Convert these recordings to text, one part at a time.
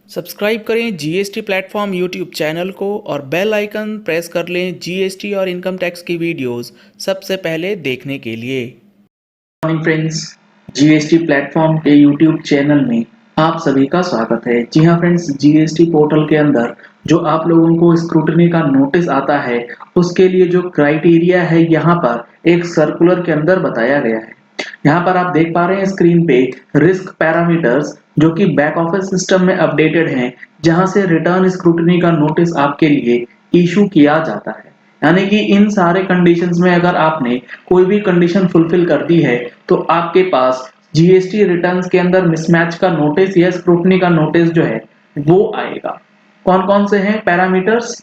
Subscribe करें GST platform YouTube channel को और बेल आइकन प्रेस कर लें जीएसटी और इनकम टैक्स की वीडियोस सबसे पहले देखने के लिए। मॉर्निंग फ्रेंड्स, जीएसटी प्लेटफॉर्म के यूट्यूब चैनल में आप सभी का स्वागत है। जी हाँ फ्रेंड्स, जीएसटी पोर्टल के अंदर जो आप लोगों को स्क्रूटनी का नोटिस आता है उसके लिए जो क्राइटेरिया है यहाँ पर एक सर्कुलर के अंदर बताया गया है। यहाँ पर आप देख पा रहे हैं स्क्रीन पे रिस्क पैरामीटर्स जो कि बैक ऑफिस सिस्टम में अपडेटेड हैं, जहां से रिटर्न स्क्रूटनी का नोटिस आपके लिए इशू किया जाता है। यानी कि इन सारे कंडीशंस में अगर आपने कोई भी कंडीशन फुलफिल कर दी है तो आपके पास जीएसटी रिटर्न्स के अंदर मिसमैच का नोटिस या स्क्रूटनी का नोटिस जो है वो आएगा। कौन कौन से हैं पैरामीटर्स?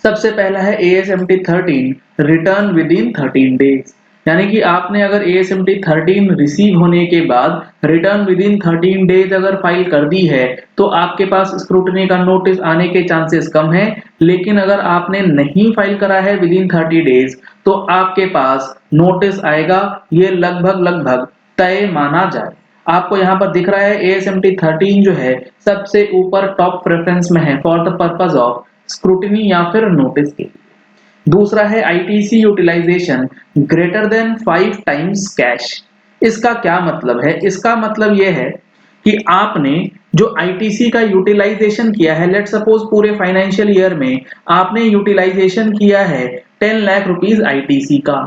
सबसे पहला है ASMT 13 return with in 13 days. यानी कि आपने अगर ASMT 13 रिसीव होने के बाद रिटर्न विद इन 13 डेज अगर फाइल कर दी है तो आपके पास स्क्रूटनी का नोटिस आने के चांसेस कम है। लेकिन अगर आपने नहीं फाइल करा है विद इन 30 डेज तो आपके पास नोटिस आएगा, ये लगभग तय माना जाए। आपको यहाँ पर दिख रहा है ASMT 13 जो है सबसे ऊपर टॉप प्रेफरेंस में है for the purpose of scrutiny या फिर नोटिस के। दूसरा है ITC utilisation greater than 5 times cash. इसका क्या मतलब है? इसका मतलब यह है कि आपने जो आईटीसी का यूटिलाइजेशन किया है, लेट सपोज पूरे फाइनेंशियल ईयर में आपने यूटिलाइजेशन किया है 10 लाख रुपीस आईटीसी का,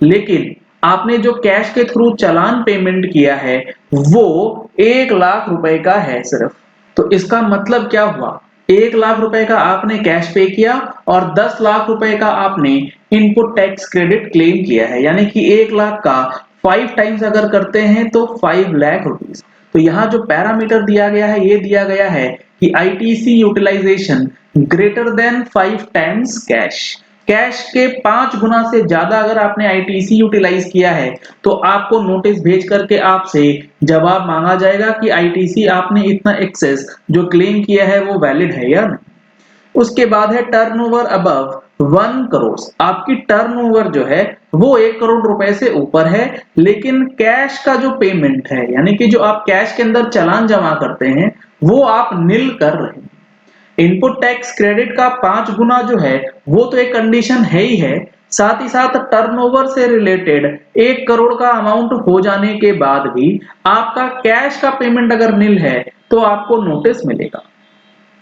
लेकिन आपने जो कैश के थ्रू चालान पेमेंट किया है वो 1 लाख रुपए का है सिर्फ। तो इसका मतलब क्या हुआ? 1 लाख रुपए का आपने कैश पे किया और 10 लाख रुपए का आपने इनपुट टैक्स क्रेडिट क्लेम किया है। यानी कि 1 लाख का 5 टाइम्स अगर करते हैं तो 5 लाख रुपीस। तो यहाँ जो पैरामीटर दिया गया है ये दिया गया है कि ITC utilisation greater than 5 times cash. Cash के 5 गुना से ज्यादा अगर आपने आईटीसी यूटिलाइज किया है तो आपको नोटिस भेज करके आपसे जवाब मांगा जाएगा कि आईटीसी आपने इतना एक्सेस जो क्लेम किया है वो वैलिड है या नहीं। उसके बाद है टर्नओवर अबव 1 करोड़। आपकी टर्नओवर जो है वो 1 करोड़ रुपए से ऊपर है, लेकिन कैश का जो पेमेंट है यानी कि जो आप कैश के अंदर चालान जमा करते हैं वो आप निल कर रहे हैं। इनपुट टैक्स क्रेडिट का 5 गुना जो है वो तो एक कंडीशन है ही है, साथ ही साथ टर्नओवर से रिलेटेड 1 करोड़ का अमाउंट हो जाने के बाद भी आपका कैश का पेमेंट अगर निल है तो आपको नोटिस मिलेगा।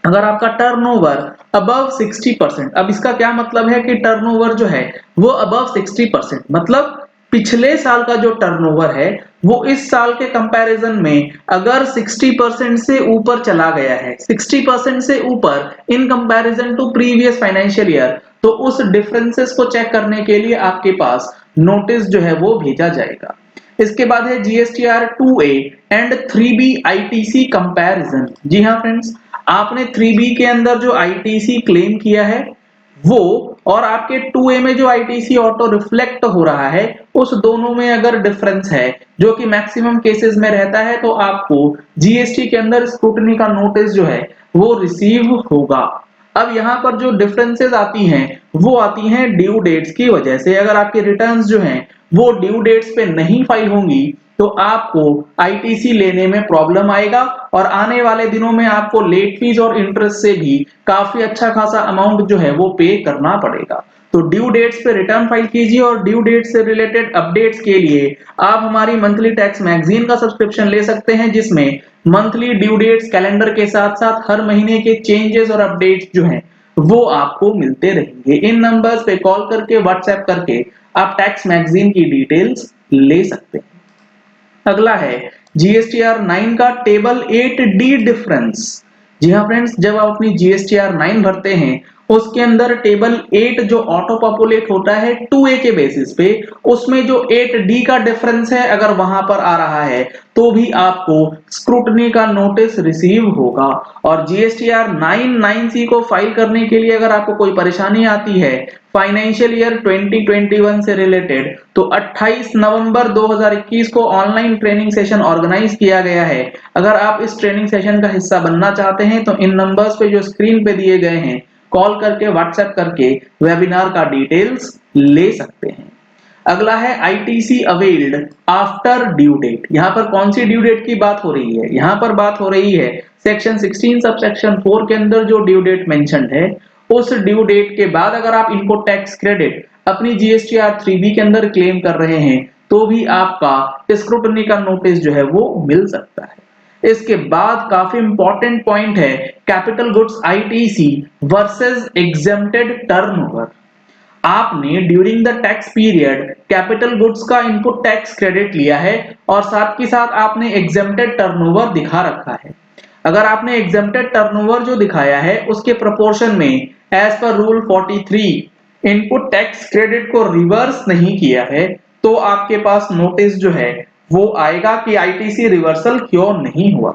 अगर आपका टर्नओवर अबव 60%, अब इसका क्या मतलब है कि टर्नओवर जो है वो अबव 60%, मतलब पिछले साल का जो टर्नओवर है वो इस साल के कंपैरिजन में अगर 60% से ऊपर चला गया है, 60% से ऊपर in comparison to previous financial year, तो उस डिफरेंसेस को चेक करने के लिए आपके पास नोटिस जो है वो भेजा जाएगा। इसके बाद है GSTR 2A and 3B ITC comparison. जी हाँ फ्रेंड्स, आपने 3B के अंदर जो आईटीसी क्लेम किया है वो और आपके 2A में जो आईटीसी ऑटो रिफ्लेक्ट हो रहा है उस दोनों में अगर डिफरेंस है जो कि मैक्सिमम केसेस में रहता है तो आपको जीएसटी के अंदर स्क्रूटनी का नोटिस जो है वो रिसीव होगा। अब यहाँ पर जो डिफरेंसेस आती हैं वो आती हैं ड्यू डेट्स की वजह से। अगर आपके रिटर्न्स जो हैं वो ड्यू डेट्स पे नहीं फाइल होंगी तो आपको आईटीसी लेने में प्रॉब्लम आएगा और आने वाले दिनों में आपको लेट फीस और इंटरेस्ट से भी काफी अच्छा खासा अमाउंट जो है वो पे करना पड़ेगा। तो ड्यू डेट्स पे रिटर्न फाइल कीजिए और ड्यू डेट से रिलेटेड अपडेट्स के लिए आप हमारी मंथली टैक्स मैगजीन का सब्सक्रिप्शन ले सकते हैं, जिसमें मंथली ड्यू डेट्स कैलेंडर के साथ साथ हर महीने के चेंजेस और अपडेट्स जो हैं वो आपको मिलते रहेंगे। इन नंबर्स पे कॉल करके व्हाट्सएप करके आप टैक्स मैगजीन की डिटेल्स ले सकते हैं। अगला है जीएसटीआर 9 का टेबल 8D डिफरेंस। जी हाँ फ्रेंड्स, जब आप अपनी जीएसटीआर 9 भरते हैं उसके अंदर टेबल 8 जो ऑटो पॉपुलेट होता है 2A के बेसिस पे, उसमें जो 8D का डिफरेंस है अगर वहां पर आ रहा है तो भी आपको स्क्रूटनी का नोटिस रिसीव होगा। और जीएसटीआर 9 को फाइल करने के लिए अगर आपको कोई परेशानी आती है फाइनेंशियल ईयर 2021 से रिलेटेड तो 28 नवंबर 2021 को ऑनलाइन ट्रेनिंग सेशन ऑर्गेनाइज किया गया है। अगर आप इस ट्रेनिंग सेशन का हिस्सा बनना चाहते हैं तो इन नंबर्स पे जो स्क्रीन पे दिए गए हैं कॉल करके व्हाट्सएप करके वेबिनार का डिटेल्स ले सकते हैं। अगला है ITC availed after due date. यहाँ पर कौन सी ड्यू डेट की बात हो रही है? यहाँ पर बात हो रही है सेक्शन 16 सब सेक्शन 4 के अंदर जो ड्यू डेट मेंशन्ड है, उस ड्यू डेट के बाद अगर आप इनपुट टैक्स क्रेडिट अपनी जीएसटीआर 3B के अंदर क्लेम कर रहे हैं तो भी आपका स्क्रूटनी का नोटिस जो है वो मिल सकता है। इसके बाद काफी इंपॉर्टेंट पॉइंट है capital goods ITC versus exempted turnover. आपने during the tax period capital goods का इनपुट टैक्स क्रेडिट लिया है और साथ के साथ आपने एग्जेम्प्टेड टर्नओवर दिखा रखा है। अगर आपने एग्जेम्प्टेड टर्नओवर जो दिखाया है उसके प्रोपोर्शन में as per rule 43 input tax credit को रिवर्स नहीं किया है तो आपके पास नोटिस जो है वो आएगा कि आईटीसी रिवर्सल क्यों नहीं हुआ।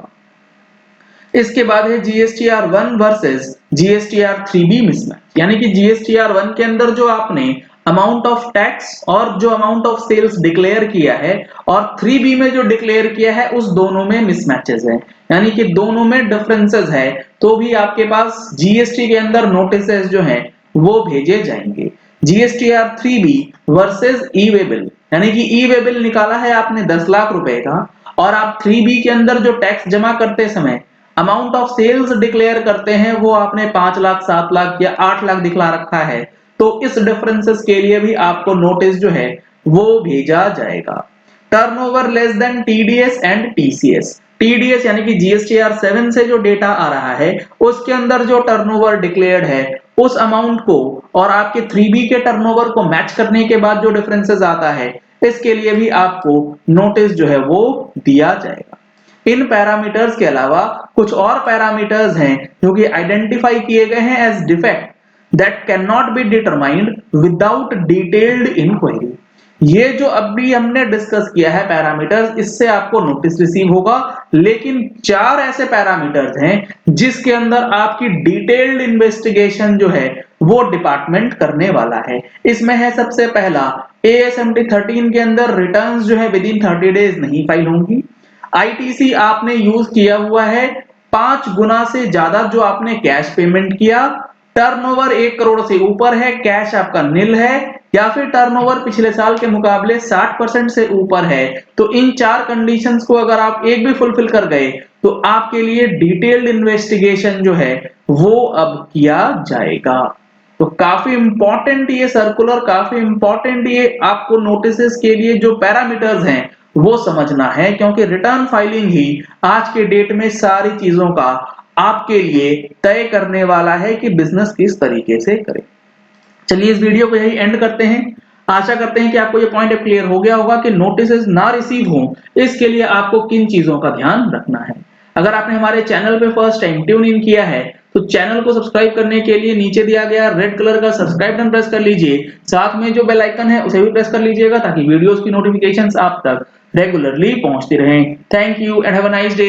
इसके बाद है GSTR 1 versus GSTR 3B mismatch, यानी कि जीएसटीआर 1 के अंदर जो आपने अमाउंट ऑफ टैक्स और जो अमाउंट ऑफ सेल्स डिक्लेयर किया है और 3B में जो डिक्लेयर किया है उस दोनों में मिसमैचेस है, यानी कि दोनों में डिफरेंसेस है, तो भी आपके पास जीएसटी के अंदर नोटिसेस जो हैं वो भेजे जाएंगे। GSTR 3B versus e-way bill, यानी कि ई-वे बिल निकाला है आपने 10 लाख रुपए का और आप 3B के अंदर जो टैक्स जमा करते समय अमाउंट ऑफ सेल्स डिक्लेयर करते हैं वो आपने 5 लाख 7 लाख या 8 लाख दिखला रखा है, तो इस डिफरेंसेस के लिए भी आपको नोटिस जो है वो भेजा जाएगा। Turnover less than TDS and TCS. TDS यानी कि जीएसटीआर 7 से जो डेटा आ रहा है उसके अंदर जो टर्नओवर डिक्लेयर्ड है उस अमाउंट को और आपके 3B के टर्नओवर को मैच करने के बाद जो डिफरेंसेस आता है इसके लिए भी आपको नोटिस जो है वो दिया जाएगा। इन पैरामीटर्स के अलावा कुछ और पैरामीटर्स हैं जो कि आइडेंटिफाई किए गए हैं as defect that can not be determined without detailed inquiry. ये जो अभी हमने डिस्कस किया है पैरामीटर्स, इससे आपको नोटिस रिसीव होगा, लेकिन 4 ऐसे पैरामीटर्स हैं जिसके अंदर आपकी डिटेल्ड इन्वेस्टिगेशन जो है वो डिपार्टमेंट करने वाला है। इसमें है सबसे पहला AS-MT 13 के अंदर रिटर्न्स जो है विद इन 30 डेज नहीं फाइल होंगी। आईटीसी आपने यूज किया हुआ है 5 गुना से ज्यादा जो आपने कैश पेमेंट किया, टर्नओवर 1 करोड़ से ऊपर है, कैश आपका निल है, या फिर टर्नओवर पिछले साल के मुकाबले 60% से ऊपर है, तो इन 4 कंडीशंस को अगर आप एक भी फुलफिल कर गए तो आपके लिए डिटेल्ड इन्वेस्टिगेशन जो है वो अब किया जाएगा। तो काफी इंपॉर्टेंट ये सर्कुलर, काफी इंपॉर्टेंट ये आपको नोटिसेस के लिए जो पैरामीटर्स हैं वो समझना है, क्योंकि रिटर्न फाइलिंग ही आज के डेट में सारी चीजों का आपके लिए तय करने वाला है कि बिजनेस किस तरीके से करें। चलिए इस वीडियो को यही एंड करते हैं। आशा करते हैं कि आपको ये पॉइंट क्लियर हो गया होगा कि नोटिसेस ना रिसीव हो इसके लिए आपको किन चीजों का ध्यान रखना है। अगर आपने हमारे चैनल पे फर्स्ट टाइम ट्यून इन किया है तो चैनल को सब्सक्राइब करने के लिए नीचे दिया गया रेड कलर का सब्सक्राइब बटन प्रेस कर लीजिए, साथ में जो बेल आइकन है उसे भी प्रेस कर लीजिएगा ताकि वीडियोस की नोटिफिकेशंस आप तक रेगुलरली पहुंचती रहें। Thank you and have a nice day.